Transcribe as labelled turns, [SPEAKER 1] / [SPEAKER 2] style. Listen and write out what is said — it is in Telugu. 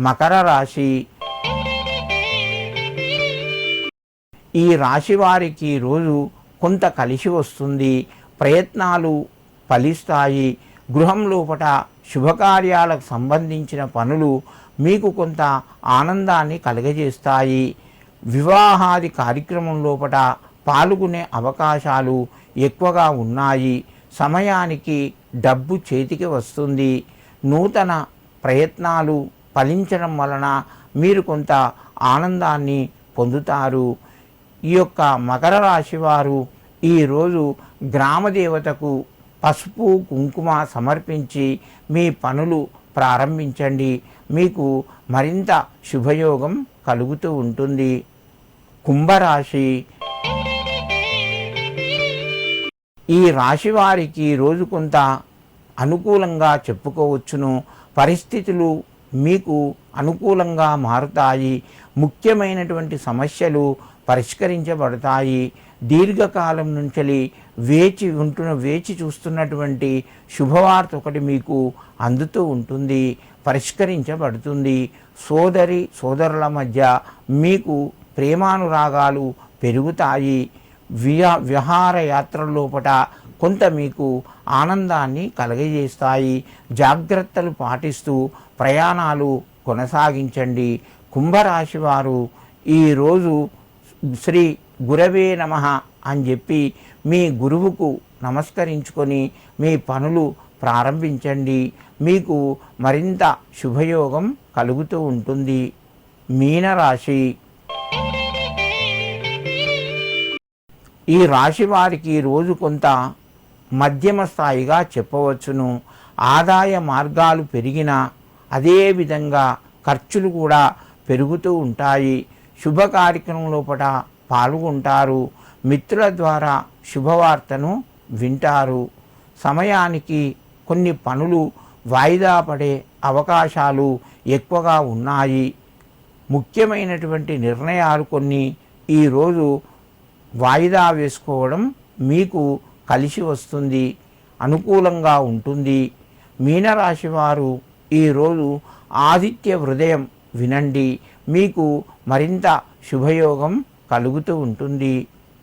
[SPEAKER 1] మకర రాశి. ఈ రాశి వారికి రోజు కొంత కలిసి వస్తుంది. ప్రయత్నాలు ఫలిస్తాయి. గృహం లోపట శుభకార్యాలకు సంబంధించిన పనులు మీకు కొంత ఆనందాన్ని కలుగజేస్తాయి. వివాహాది కార్యక్రమం లోపట పాల్గొనే అవకాశాలు ఎక్కువగా ఉన్నాయి. సమయానికి డబ్బు చేతికి వస్తుంది. నూతన ప్రయత్నాలు ఫలించడం వలన మీరు కొంత ఆనందాన్ని పొందుతారు. ఈ యొక్క మకర రాశి వారు ఈరోజు గ్రామదేవతకు పసుపు కుంకుమ సమర్పించి మీ పనులు ప్రారంభించండి. మీకు మరింత శుభయోగం కలుగుతూ ఉంటుంది. కుంభరాశి. ఈ రాశి వారికి రోజు కొంత అనుకూలంగా చెప్పుకోవచ్చును. పరిస్థితులు మీకు అనుకూలంగా మారుతాయి. ముఖ్యమైనటువంటి సమస్యలు పరిష్కరించబడతాయి. దీర్ఘకాలం నుంచి వేచి చూస్తున్నటువంటి శుభవార్త ఒకటి మీకు అందుతూ ఉంటుంది, పరిష్కరించబడుతుంది. సోదరుల మధ్య మీకు ప్రేమానురాగాలు పెరుగుతాయి. విహారయాత్రల లోపట కొంత మీకు ఆనందాన్ని కలగజేస్తాయి. జాగ్రత్తలు పాటిస్తూ ప్రయాణాలు కొనసాగించండి. కుంభరాశి వారు ఈరోజు శ్రీ గురవే నమః అని చెప్పి మీ గురువుకు నమస్కరించుకొని మీ పనులు ప్రారంభించండి. మీకు మరింత శుభయోగం కలుగుతూ ఉంటుంది. మీనరాశి. ఈ రాశి వారికి రోజు కొంత మధ్యమ స్థాయిగా చెప్పవచ్చును. ఆదాయ మార్గాలు పెరిగినా అదేవిధంగా ఖర్చులు కూడా పెరుగుతూ ఉంటాయి. శుభ కార్యక్రమం లోపల పాల్గొంటారు. మిత్రుల ద్వారా శుభవార్తను వింటారు. సమయానికి కొన్ని పనులు వాయిదా పడే అవకాశాలు ఎక్కువగా ఉన్నాయి. ముఖ్యమైనటువంటి నిర్ణయాలు కొన్ని ఈరోజు వాయిదా వేసుకోవడం మీకు కలిసి వస్తుంది, అనుకూలంగా ఉంటుంది. మీనరాశి వారు ఈరోజు ఆదిత్య హృదయం వినండి. మీకు మరింత శుభయోగం కలుగుతూ ఉంటుంది.